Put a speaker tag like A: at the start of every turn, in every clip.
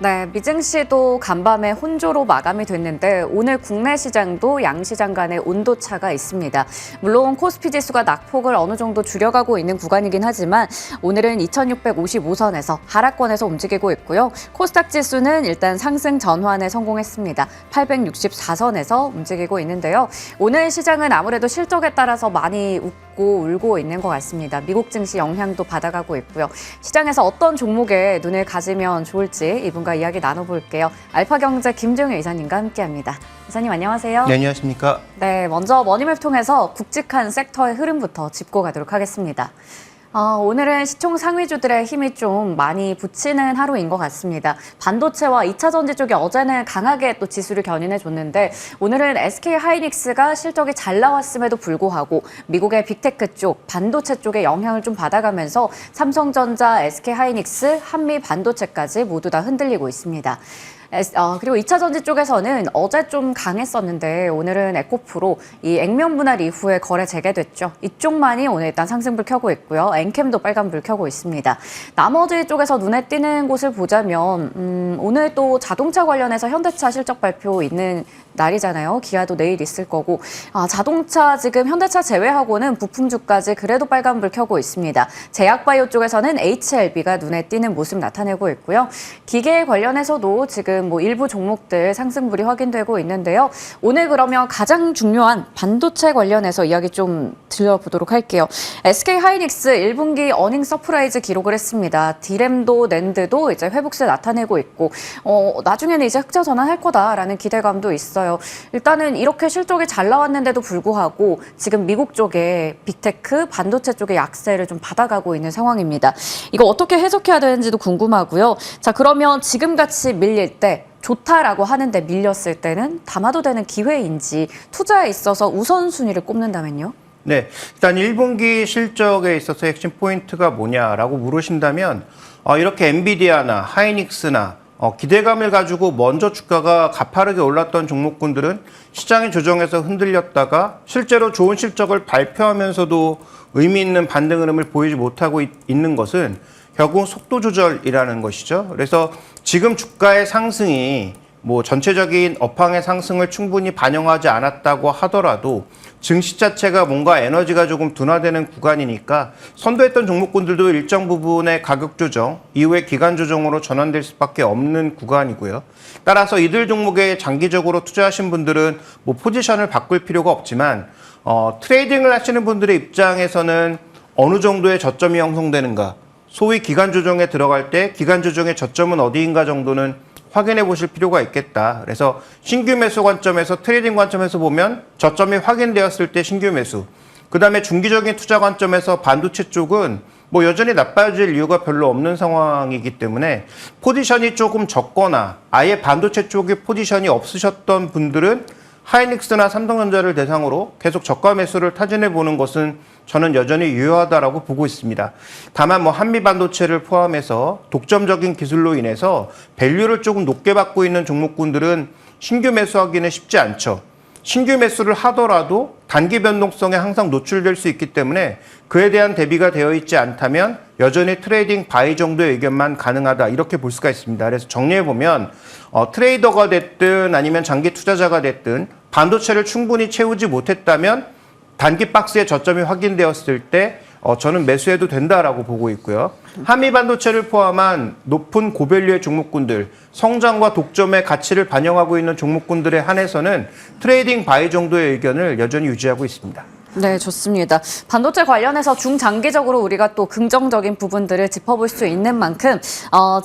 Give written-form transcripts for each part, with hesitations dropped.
A: 네, 미증시도 간밤에 혼조로 마감이 됐는데 오늘 국내 시장도 양시장 간의 온도차가 있습니다. 물론 코스피 지수가 낙폭을 어느 정도 줄여가고 있는 구간이긴 하지만 오늘은 2655선에서 하락권에서 움직이고 있고요. 코스닥 지수는 일단 상승 전환에 성공했습니다. 864선에서 움직이고 있는데요. 오늘 시장은 아무래도 실적에 따라서 많이 웃고 울고 있는 것 같습니다. 미국 증시 영향도 받아가고 있고요. 시장에서 어떤 종목에 눈을 가지면 좋을지 이분과 이야기 나눠볼게요. 알파경제 김정일 이사님과 함께합니다. 이사님 안녕하세요.
B: 네, 안녕하십니까.
A: 네, 먼저 머니맵 통해서 굵직한 섹터의 흐름부터 짚고 가도록 하겠습니다. 오늘은 시총 상위주들의 힘이 좀 많이 붙이는 하루인 것 같습니다. 반도체와 2차 전지 쪽이 어제는 강하게 또 지수를 견인해줬는데 오늘은 SK 하이닉스가 실적이 잘 나왔음에도 불구하고 미국의 빅테크 쪽, 반도체 쪽에 영향을 좀 받아가면서 삼성전자, SK 하이닉스, 한미 반도체까지 모두 다 흔들리고 있습니다. 그리고 2차 전지 쪽에서는 어제 좀 강했었는데 오늘은 에코프로 이 액면 분할 이후에 거래 재개됐죠. 이쪽만이 오늘 일단 상승불 켜고 있고요. 엔캠도 빨간불 켜고 있습니다. 나머지 쪽에서 눈에 띄는 곳을 보자면 오늘 또 자동차 관련해서 현대차 실적 발표 있는 날이잖아요. 기아도 내일 있을 거고 자동차 지금 현대차 제외하고는 부품주까지 그래도 빨간불 켜고 있습니다. 제약바이오 쪽에서는 HLB가 눈에 띄는 모습 나타내고 있고요. 기계 관련해서도 지금 일부 종목들 상승불이 확인되고 있는데요. 오늘 그러면 가장 중요한 반도체 관련해서 이야기 좀 들려보도록 할게요. SK 하이닉스 1분기 어닝 서프라이즈 기록을 했습니다. 디램도 낸드도 이제 회복세 나타내고 있고 나중에는 이제 흑자 전환할 거다라는 기대감도 있어요. 일단은 이렇게 실적이 잘 나왔는데도 불구하고 지금 미국 쪽에 빅테크, 반도체 쪽에 약세를 좀 받아가고 있는 상황입니다. 이거 어떻게 해석해야 되는지도 궁금하고요. 자, 그러면 지금같이 밀릴 때 좋다라고 하는데 밀렸을 때는 담아도 되는 기회인지 투자에 있어서 우선순위를 꼽는다면요?
B: 네, 일단 1분기 실적에 있어서 핵심 포인트가 뭐냐라고 물으신다면 이렇게 엔비디아나 하이닉스나 기대감을 가지고 먼저 주가가 가파르게 올랐던 종목군들은 시장의 조정에서 흔들렸다가 실제로 좋은 실적을 발표하면서도 의미 있는 반등 흐름을 보이지 못하고 있는 것은 결국 속도 조절이라는 것이죠. 그래서 지금 주가의 상승이 전체적인 업황의 상승을 충분히 반영하지 않았다고 하더라도 증시 자체가 뭔가 에너지가 조금 둔화되는 구간이니까 선도했던 종목군들도 일정 부분의 가격 조정, 이후에 기간 조정으로 전환될 수밖에 없는 구간이고요. 따라서 이들 종목에 장기적으로 투자하신 분들은 포지션을 바꿀 필요가 없지만 트레이딩을 하시는 분들의 입장에서는 어느 정도의 저점이 형성되는가, 소위 기간 조정에 들어갈 때 기간 조정의 저점은 어디인가 정도는 확인해 보실 필요가 있겠다. 그래서 신규 매수 관점에서 트레이딩 관점에서 보면 저점이 확인되었을 때 신규 매수. 그다음에 중기적인 투자 관점에서 반도체 쪽은 여전히 나빠질 이유가 별로 없는 상황이기 때문에 포지션이 조금 적거나 아예 반도체 쪽에 포지션이 없으셨던 분들은 하이닉스나 삼성전자를 대상으로 계속 저가 매수를 타진해 보는 것은 저는 여전히 유효하다라고 보고 있습니다. 다만 한미 반도체를 포함해서 독점적인 기술로 인해서 밸류를 조금 높게 받고 있는 종목군들은 신규 매수하기는 쉽지 않죠. 신규 매수를 하더라도 단기 변동성에 항상 노출될 수 있기 때문에 그에 대한 대비가 되어 있지 않다면 여전히 트레이딩 바이 정도의 의견만 가능하다, 이렇게 볼 수가 있습니다. 그래서 정리해보면 트레이더가 됐든 아니면 장기 투자자가 됐든 반도체를 충분히 채우지 못했다면 단기 박스의 저점이 확인되었을 때 저는 매수해도 된다라고 보고 있고요. 한미 반도체를 포함한 높은 고밸류의 종목군들, 성장과 독점의 가치를 반영하고 있는 종목군들에 한해서는 트레이딩 바이 정도의 의견을 여전히 유지하고 있습니다.
A: 네, 좋습니다. 반도체 관련해서 중장기적으로 우리가 또 긍정적인 부분들을 짚어볼 수 있는 만큼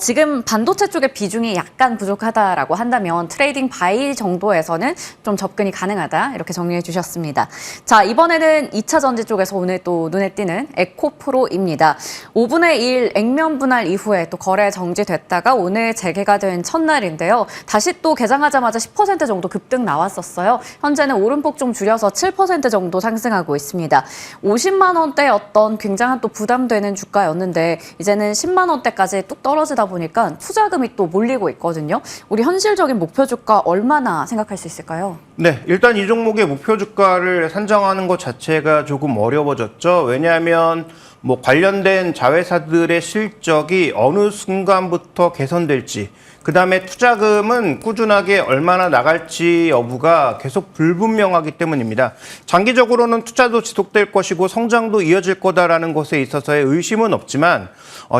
A: 지금 반도체 쪽의 비중이 약간 부족하다라고 한다면 트레이딩 바이 정도에서는 좀 접근이 가능하다, 이렇게 정리해 주셨습니다. 자, 이번에는 2차 전지 쪽에서 오늘 또 눈에 띄는 에코프로입니다. 5분의 1 액면 분할 이후에 또 거래 정지됐다가 오늘 재개가 된 첫날인데요. 다시 또 개장하자마자 10% 정도 급등 나왔었어요. 현재는 오름폭 좀 줄여서 7% 정도 상승하고 있습니다. 50만 원대였던 굉장한 또 부담되는 주가였는데 이제는 10만 원대까지 뚝 떨어지다 보니까 투자금이 또 몰리고 있거든요. 우리 현실적인 목표 주가 얼마나 생각할 수 있을까요?
B: 네, 일단 이 종목의 목표 주가를 산정하는 것 자체가 조금 어려워졌죠. 왜냐하면 뭐 관련된 자회사들의 실적이 어느 순간부터 개선될지, 그다음에 투자금은 꾸준하게 얼마나 나갈지 여부가 계속 불분명하기 때문입니다. 장기적으로는 투자도 지속될 것이고 성장도 이어질 거다라는 것에 있어서의 의심은 없지만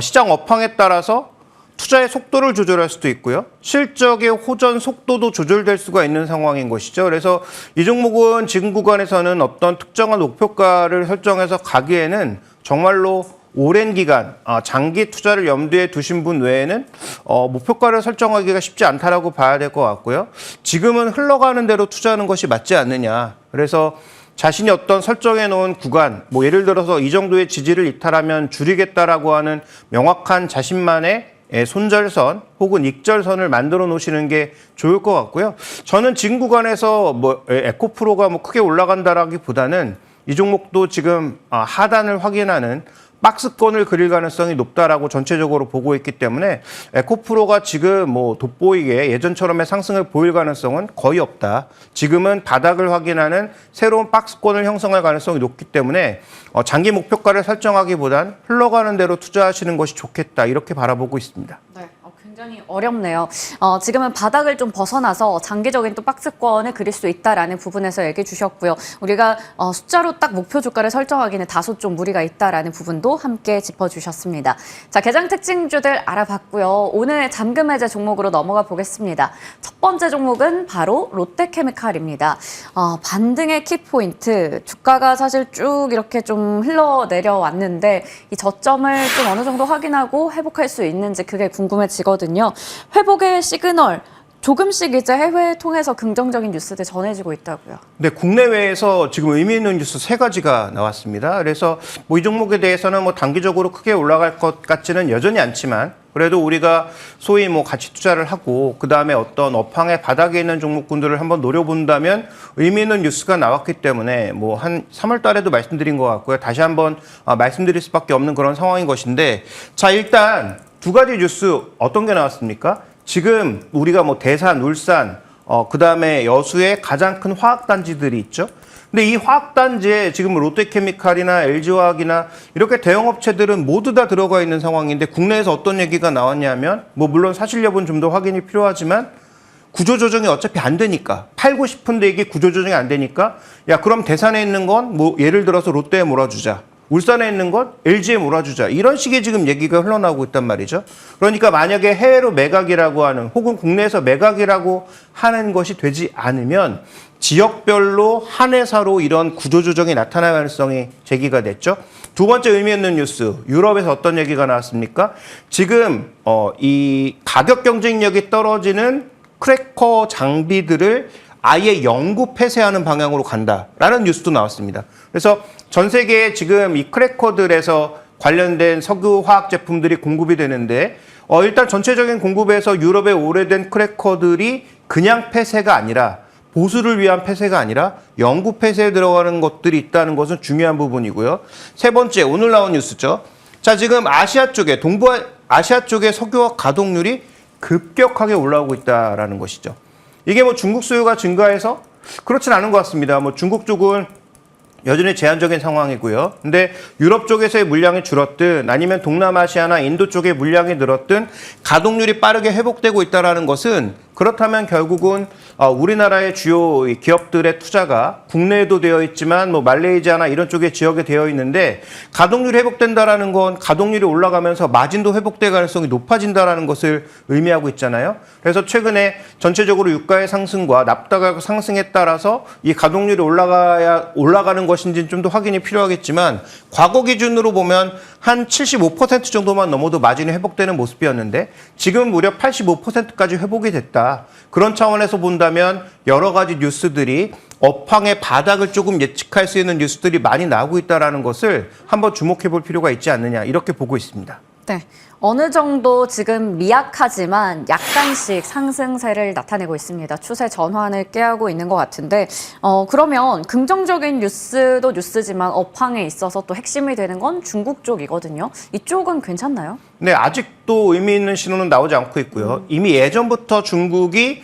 B: 시장 업황에 따라서 투자의 속도를 조절할 수도 있고요. 실적의 호전 속도도 조절될 수가 있는 상황인 것이죠. 그래서 이 종목은 지금 구간에서는 어떤 특정한 목표가를 설정해서 가기에는 정말로 오랜 기간 장기 투자를 염두에 두신 분 외에는 목표가를 설정하기가 쉽지 않다라고 봐야 될 것 같고요. 지금은 흘러가는 대로 투자하는 것이 맞지 않느냐. 그래서 자신이 어떤 설정해 놓은 구간, 뭐 예를 들어서 이 정도의 지지를 이탈하면 줄이겠다라고 하는 명확한 자신만의 손절선 혹은 익절선을 만들어 놓으시는 게 좋을 것 같고요. 저는 지금 구간에서 뭐 에코프로가 뭐 크게 올라간다라기보다는 이 종목도 지금 하단을 확인하는 박스권을 그릴 가능성이 높다라고 전체적으로 보고 있기 때문에 에코프로가 지금 뭐 돋보이게 예전처럼의 상승을 보일 가능성은 거의 없다. 지금은 바닥을 확인하는 새로운 박스권을 형성할 가능성이 높기 때문에 장기 목표가를 설정하기보단 흘러가는 대로 투자하시는 것이 좋겠다. 이렇게 바라보고 있습니다.
A: 네. 굉장히 어렵네요. 지금은 바닥을 좀 벗어나서 장기적인 또 박스권을 그릴 수 있다라는 부분에서 얘기해 주셨고요. 우리가 숫자로 딱 목표 주가를 설정하기는 다소 좀 무리가 있다라는 부분도 함께 짚어주셨습니다. 자, 개장 특징주들 알아봤고요. 오늘 잠금 해제 종목으로 넘어가 보겠습니다. 첫 번째 종목은 바로 롯데케미칼입니다. 반등의 키포인트, 주가가 사실 쭉 이렇게 좀 흘러내려왔는데 이 저점을 좀 어느 정도 확인하고 회복할 수 있는지 그게 궁금해지거든요. 회복의 시그널 조금씩 이제 해외 통해서 긍정적인 뉴스들 전해지고 있다고요.
B: 네, 국내외에서 지금 의미 있는 뉴스 3가지가 나왔습니다. 그래서 뭐 이 종목에 대해서는 뭐 단기적으로 크게 올라갈 것 같지는 여전히 않지만 그래도 우리가 소위 뭐 가치 투자를 하고 그다음에 어떤 업황의 바닥에 있는 종목군들을 한번 노려본다면 의미 있는 뉴스가 나왔기 때문에 뭐 한 3월 달에도 말씀드린 것 같고요. 다시 한번 말씀드릴 수밖에 없는 그런 상황인 것인데, 자, 일단 2가지 뉴스 어떤 게 나왔습니까? 지금 우리가 뭐 대산, 울산, 그다음에 여수의 가장 큰 화학단지들이 있죠. 근데 이 화학단지에 지금 롯데케미칼이나 LG화학이나 이렇게 대형업체들은 모두 다 들어가 있는 상황인데 국내에서 어떤 얘기가 나왔냐면 뭐 물론 사실 여부는 좀 더 확인이 필요하지만 구조조정이 어차피 안 되니까 팔고 싶은데 이게 구조조정이 안 되니까 야 그럼 대산에 있는 건 뭐 예를 들어서 롯데에 몰아주자. 울산에 있는 건 LG에 몰아주자. 이런 식의 지금 얘기가 흘러나오고 있단 말이죠. 그러니까 만약에 해외로 매각이라고 하는 혹은 국내에서 매각이라고 하는 것이 되지 않으면 지역별로 한 회사로 이런 구조조정이 나타날 가능성이 제기가 됐죠. 두 번째 의미 있는 뉴스, 유럽에서 어떤 얘기가 나왔습니까? 지금 이 가격 경쟁력이 떨어지는 크래커 장비들을 아예 영구 폐쇄하는 방향으로 간다라는 뉴스도 나왔습니다. 그래서 전 세계에 지금 이 크래커들에서 관련된 석유 화학 제품들이 공급이 되는데 일단 전체적인 공급에서 유럽의 오래된 크래커들이 그냥 폐쇄가 아니라 보수를 위한 폐쇄가 아니라 영구 폐쇄에 들어가는 것들이 있다는 것은 중요한 부분이고요. 세 번째, 오늘 나온 뉴스죠. 자, 지금 아시아 쪽에 동부아시아 쪽의 석유화학 가동률이 급격하게 올라오고 있다라는 것이죠. 이게 뭐 중국 수요가 증가해서 그렇진 않은 것 같습니다. 뭐 중국 쪽은 여전히 제한적인 상황이고요. 근데 유럽 쪽에서의 물량이 줄었든 아니면 동남아시아나 인도 쪽의 물량이 늘었든 가동률이 빠르게 회복되고 있다는 것은 그렇다면 결국은 우리나라의 주요 기업들의 투자가 국내에도 되어 있지만 뭐 말레이시아나 이런 쪽의 지역에 되어 있는데 가동률이 회복된다라는 건 가동률이 올라가면서 마진도 회복될 가능성이 높아진다라는 것을 의미하고 있잖아요. 그래서 최근에 전체적으로 유가의 상승과 납다 가격 상승에 따라서 이 가동률이 올라가는 것인지는 좀 더 확인이 필요하겠지만 과거 기준으로 보면 한 75% 정도만 넘어도 마진이 회복되는 모습이었는데 지금 무려 85%까지 회복이 됐다. 그런 차원에서 본다면 여러 가지 뉴스들이 업황의 바닥을 조금 예측할 수 있는 뉴스들이 많이 나오고 있다는 것을 한번 주목해 볼 필요가 있지 않느냐 이렇게 보고 있습니다.
A: 네. 어느 정도 지금 미약하지만 약간씩 상승세를 나타내고 있습니다. 추세 전환을 꾀하고 있는 것 같은데 그러면 긍정적인 뉴스도 뉴스지만 업황에 있어서 또 핵심이 되는 건 중국 쪽이거든요. 이쪽은 괜찮나요?
B: 네, 아직도 의미 있는 신호는 나오지 않고 있고요. 이미 예전부터 중국이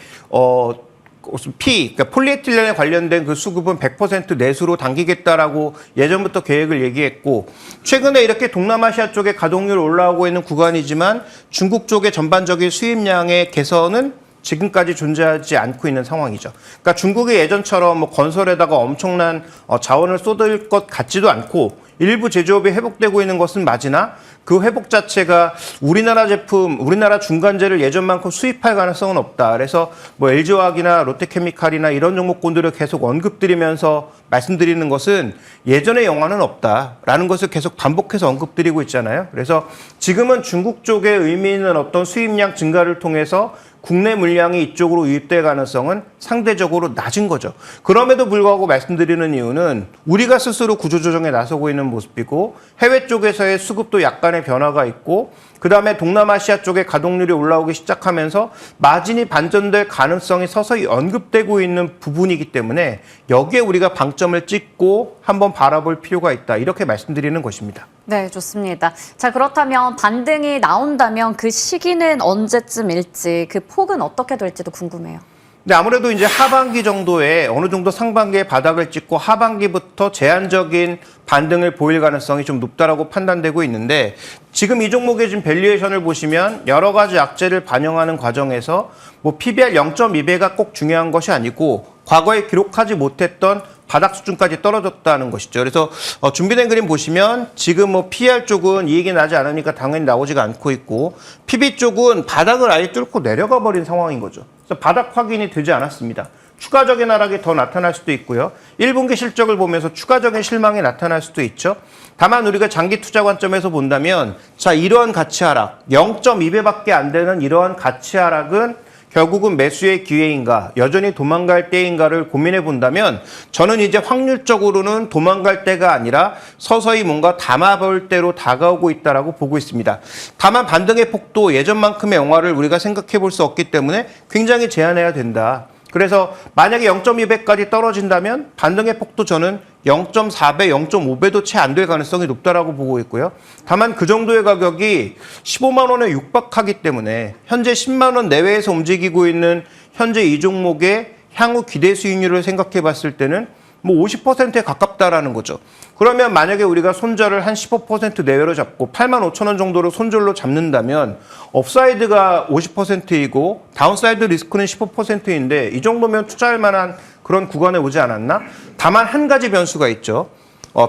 B: 그러니까 폴리에틸렌에 관련된 그 수급은 100% 내수로 당기겠다라고 예전부터 계획을 얘기했고, 최근에 이렇게 동남아시아 쪽에 가동률 올라오고 있는 구간이지만 중국 쪽의 전반적인 수입량의 개선은 지금까지 존재하지 않고 있는 상황이죠. 그러니까 중국이 예전처럼 뭐 건설에다가 엄청난 자원을 쏟을 것 같지도 않고, 일부 제조업이 회복되고 있는 것은 맞으나 그 회복 자체가 우리나라 제품, 우리나라 중간재를 예전만큼 수입할 가능성은 없다. 그래서 뭐 LG화학이나 롯데케미칼이나 이런 종목군들을 계속 언급드리면서 말씀드리는 것은 예전의 영화는 없다라는 것을 계속 반복해서 언급드리고 있잖아요. 그래서 지금은 중국 쪽에 의미 있는 어떤 수입량 증가를 통해서 국내 물량이 이쪽으로 유입될 가능성은 상대적으로 낮은 거죠. 그럼에도 불구하고 말씀드리는 이유는 우리가 스스로 구조조정에 나서고 있는 모습이고, 해외 쪽에서의 수급도 약간의 변화가 있고, 그다음에 동남아시아 쪽의 가동률이 올라오기 시작하면서 마진이 반전될 가능성이 서서히 언급되고 있는 부분이기 때문에 여기에 우리가 방점을 찍고 한번 바라볼 필요가 있다. 이렇게 말씀드리는 것입니다.
A: 네, 좋습니다. 자, 그렇다면 반등이 나온다면 그 시기는 언제쯤일지, 그 폭은 어떻게 될지도 궁금해요.
B: 근데 아무래도 이제 하반기 정도에 어느 정도 상반기에 바닥을 찍고 하반기부터 제한적인 반등을 보일 가능성이 좀 높다라고 판단되고 있는데, 지금 이 종목의 지금 밸류에이션을 보시면 여러 가지 악재를 반영하는 과정에서 뭐 PBR 0.2배가 꼭 중요한 것이 아니고 과거에 기록하지 못했던 바닥 수준까지 떨어졌다는 것이죠. 그래서 준비된 그림 보시면 지금 뭐 PR 쪽은 이익이 나지 않으니까 당연히 나오지가 않고 있고, PB 쪽은 바닥을 아예 뚫고 내려가 버린 상황인 거죠. 그래서 바닥 확인이 되지 않았습니다. 추가적인 하락이 더 나타날 수도 있고요. 1분기 실적을 보면서 추가적인 실망이 나타날 수도 있죠. 다만 우리가 장기 투자 관점에서 본다면, 자, 이러한 가치 하락, 0.2배밖에 안 되는 이러한 가치 하락은 결국은 매수의 기회인가, 여전히 도망갈 때인가를 고민해 본다면, 저는 이제 확률적으로는 도망갈 때가 아니라 서서히 뭔가 담아볼 때로 다가오고 있다라고 보고 있습니다. 다만 반등의 폭도 예전만큼의 영화를 우리가 생각해 볼 수 없기 때문에 굉장히 제한해야 된다. 그래서 만약에 0.2배까지 떨어진다면 반등의 폭도 저는 0.4배, 0.5배도 채 안 될 가능성이 높다라고 보고 있고요. 다만 그 정도의 가격이 15만 원에 육박하기 때문에 현재 10만 원 내외에서 움직이고 있는 현재 이 종목의 향후 기대 수익률을 생각해 봤을 때는 뭐 50%에 가깝다라는 거죠. 그러면 만약에 우리가 손절을 한 15% 내외로 잡고 8만 5천 원 정도로 손절로 잡는다면 업사이드가 50%이고 다운사이드 리스크는 15%인데 이 정도면 투자할 만한 그런 구간에 오지 않았나? 다만 한 가지 변수가 있죠.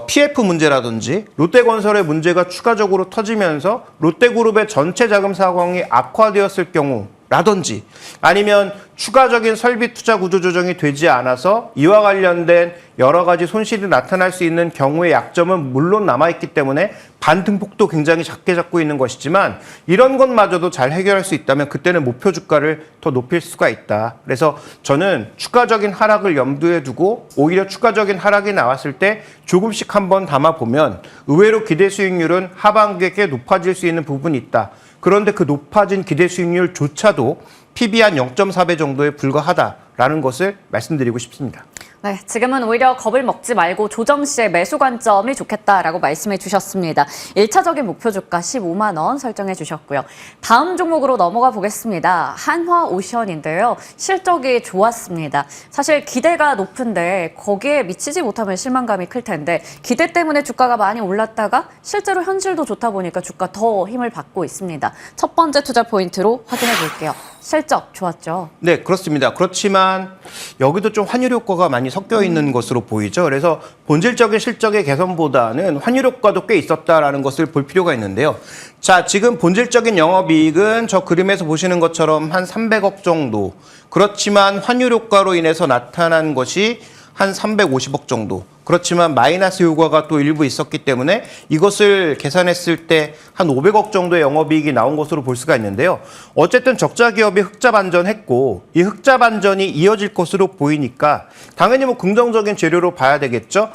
B: PF 문제라든지 롯데건설의 문제가 추가적으로 터지면서 롯데그룹의 전체 자금 상황이 악화되었을 경우, 라든지 아니면 추가적인 설비 투자 구조 조정이 되지 않아서 이와 관련된 여러 가지 손실이 나타날 수 있는 경우의 약점은 물론 남아있기 때문에 반등폭도 굉장히 작게 잡고 있는 것이지만, 이런 것마저도 잘 해결할 수 있다면 그때는 목표 주가를 더 높일 수가 있다. 그래서 저는 추가적인 하락을 염두에 두고 오히려 추가적인 하락이 나왔을 때 조금씩 한번 담아보면 의외로 기대 수익률은 하반기에 꽤 높아질 수 있는 부분이 있다. 그런데 그 높아진 기대 수익률조차도 PB 한 0.4배 정도에 불과하다라는 것을 말씀드리고 싶습니다.
A: 네, 지금은 오히려 겁을 먹지 말고 조정 시에 매수 관점이 좋겠다라고 말씀해 주셨습니다. 1차적인 목표 주가 15만 원 설정해 주셨고요. 다음 종목으로 넘어가 보겠습니다. 한화오션인데요. 실적이 좋았습니다. 사실 기대가 높은데 거기에 미치지 못하면 실망감이 클 텐데, 기대 때문에 주가가 많이 올랐다가 실제로 현실도 좋다 보니까 주가 더 힘을 받고 있습니다. 첫 번째 투자 포인트로 확인해 볼게요. 실적 좋았죠?
B: 네, 그렇습니다. 그렇지만 여기도 좀 환율 효과가 많이 섞여 있는 것으로 보이죠. 그래서 본질적인 실적의 개선보다는 환율 효과도 꽤 있었다라는 것을 볼 필요가 있는데요. 자, 지금 본질적인 영업이익은 저 그림에서 보시는 것처럼 한 300억 정도. 그렇지만 환율 효과로 인해서 나타난 것이 한 350억 정도. 그렇지만 마이너스 효과가 또 일부 있었기 때문에 이것을 계산했을 때 한 500억 정도의 영업이익이 나온 것으로 볼 수가 있는데요. 어쨌든 적자 기업이 흑자 반전했고, 이 흑자 반전이 이어질 것으로 보이니까 당연히 뭐 긍정적인 재료로 봐야 되겠죠.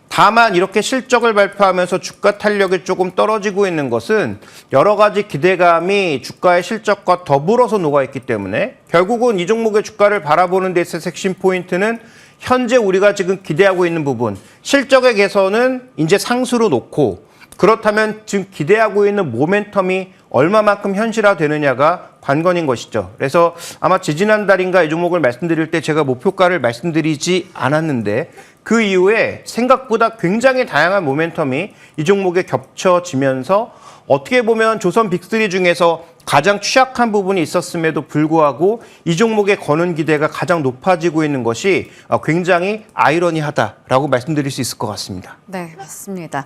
B: 다만 이렇게 실적을 발표하면서 주가 탄력이 조금 떨어지고 있는 것은 여러 가지 기대감이 주가의 실적과 더불어서 녹아있기 때문에 결국은 이 종목의 주가를 바라보는 데 있어서 핵심 포인트는 현재 우리가 지금 기대하고 있는 부분, 실적의 개선은 이제 상수로 놓고 그렇다면 지금 기대하고 있는 모멘텀이 얼마만큼 현실화되느냐가 관건인 것이죠. 그래서 아마 지지난달인가 이 종목을 말씀드릴 때 제가 목표가를 말씀드리지 않았는데 그 이후에 생각보다 굉장히 다양한 모멘텀이 이 종목에 겹쳐지면서 어떻게 보면 조선 빅3 중에서 가장 취약한 부분이 있었음에도 불구하고 이 종목에 거는 기대가 가장 높아지고 있는 것이 굉장히 아이러니하다라고 말씀드릴 수 있을 것 같습니다.
A: 네, 맞습니다.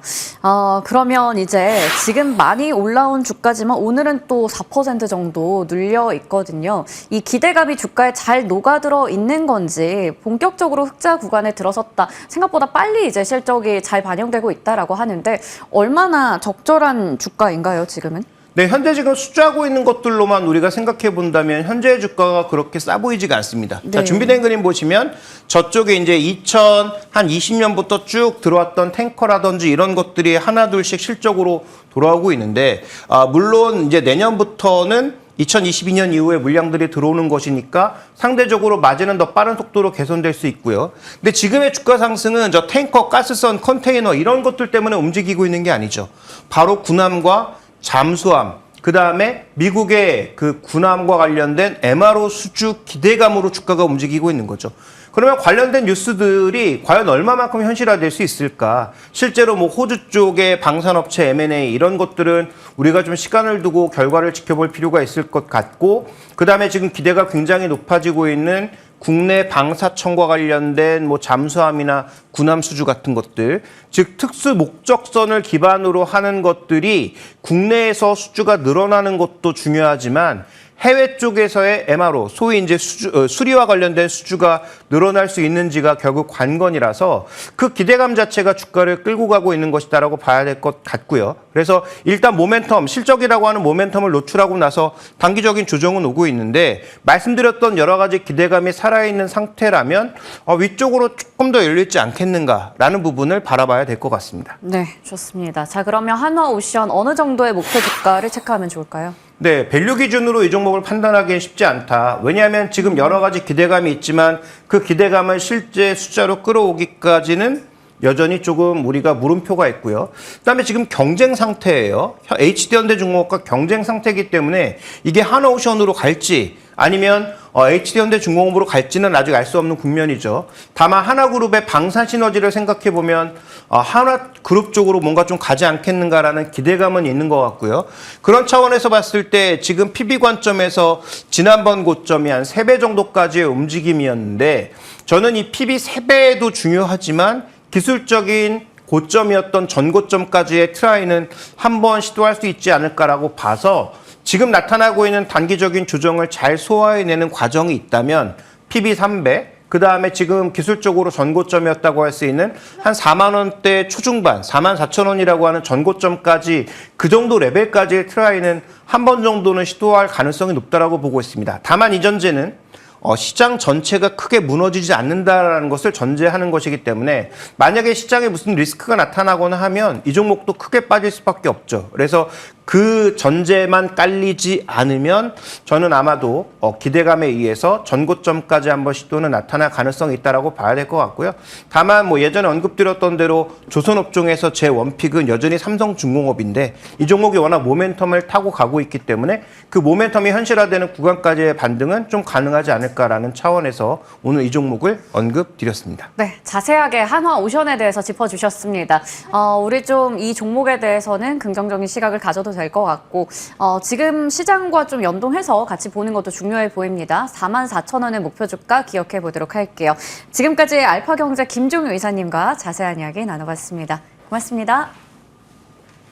A: 그러면 이제 지금 많이 올라온 주가지만 오늘은 또 4% 정도 눌려 있거든요. 이 기대감이 주가에 잘 녹아들어 있는 건지 본격적으로 흑자 구간에 들어섰다. 생각보다 빨리 이제 실적이 잘 반영되고 있다라고 하는데 얼마나 적절한 주가인가요, 지금은?
B: 네, 현재 지금 수주하고 있는 것들로만 우리가 생각해 본다면 현재 주가가 그렇게 싸 보이지가 않습니다.
A: 네.
B: 자, 준비된 그림 보시면 저쪽에 이제 2020년부터 쭉 들어왔던 탱커라든지 이런 것들이 하나둘씩 실적으로 돌아오고 있는데, 물론 이제 내년부터는 2022년 이후에 물량들이 들어오는 것이니까 상대적으로 마진은 더 빠른 속도로 개선될 수 있고요. 근데 지금의 주가 상승은 저 탱커, 가스선, 컨테이너 이런 것들 때문에 움직이고 있는 게 아니죠. 바로 군함과 잠수함, 그 다음에 미국의 그 군함과 관련된 MRO 수주 기대감으로 주가가 움직이고 있는 거죠. 그러면 관련된 뉴스들이 과연 얼마만큼 현실화될 수 있을까? 실제로 뭐 호주 쪽의 방산업체 M&A 이런 것들은 우리가 좀 시간을 두고 결과를 지켜볼 필요가 있을 것 같고, 그 다음에 지금 기대가 굉장히 높아지고 있는 국내 방사청과 관련된 뭐 잠수함이나 군함 수주 같은 것들, 즉 특수 목적선을 기반으로 하는 것들이 국내에서 수주가 늘어나는 것도 중요하지만 해외 쪽에서의 MRO, 소위 이제 수리와 관련된 수주가 늘어날 수 있는지가 결국 관건이라서 그 기대감 자체가 주가를 끌고 가고 있는 것이다라고 봐야 될 것 같고요. 그래서 일단 모멘텀, 실적이라고 하는 모멘텀을 노출하고 나서 단기적인 조정은 오고 있는데 말씀드렸던 여러 가지 기대감이 살아있는 상태라면 위쪽으로 조금 더 열릴지 않겠는가라는 부분을 바라봐야 될 것 같습니다.
A: 네, 좋습니다. 자, 그러면 한화오션 어느 정도의 목표 주가를 체크하면 좋을까요?
B: 네, 밸류 기준으로 이 종목을 판단하기는 쉽지 않다. 왜냐하면 지금 여러 가지 기대감이 있지만 그 기대감을 실제 숫자로 끌어오기까지는 여전히 조금 우리가 물음표가 있고요. 그다음에 지금 경쟁 상태예요. HD현대중공업과 경쟁 상태이기 때문에 이게 한화오션으로 갈지 아니면 HD현대중공업으로 갈지는 아직 알 수 없는 국면이죠. 다만 하나그룹의 방산 시너지를 생각해 보면 하나그룹 쪽으로 뭔가 좀 가지 않겠는가라는 기대감은 있는 것 같고요. 그런 차원에서 봤을 때 지금 PB 관점에서 지난번 고점이 한 3배 정도까지의 움직임이었는데 저는 이 PB 3배도 중요하지만 기술적인 고점이었던 전고점까지의 트라이는 한번 시도할 수 있지 않을까라고 봐서 지금 나타나고 있는 단기적인 조정을 잘 소화해내는 과정이 있다면 PB 3배, 그 다음에 지금 기술적으로 전고점이었다고 할 수 있는 한 4만 원대 초중반, 4만 4천 원이라고 하는 전고점까지 그 정도 레벨까지의 트라이는 한 번 정도는 시도할 가능성이 높다라고 보고 있습니다. 다만 이 전제는 시장 전체가 크게 무너지지 않는다라는 것을 전제하는 것이기 때문에 만약에 시장에 무슨 리스크가 나타나거나 하면 이 종목도 크게 빠질 수밖에 없죠. 그래서 그 전제만 깔리지 않으면 저는 아마도 기대감에 의해서 전고점까지 한번 시도는 나타날 가능성이 있다라고 봐야 될 것 같고요. 다만 뭐 예전에 언급드렸던 대로 조선업종에서 제 원픽은 여전히 삼성중공업인데 이 종목이 워낙 모멘텀을 타고 가고 있기 때문에 그 모멘텀이 현실화되는 구간까지의 반등은 좀 가능하지 않을까라는 차원에서 오늘 이 종목을 언급드렸습니다.
A: 네, 자세하게 한화오션에 대해서 짚어주셨습니다. 우리 좀 이 종목에 대해서는 긍정적인 시각을 가져도 될 것 같고 지금 시장과 좀 연동해서 같이 보는 것도 중요해 보입니다. 44,000원의 목표 주가 기억해 보도록 할게요. 지금까지 알파경제 김종효 이사님과 자세한 이야기 나눠봤습니다. 고맙습니다.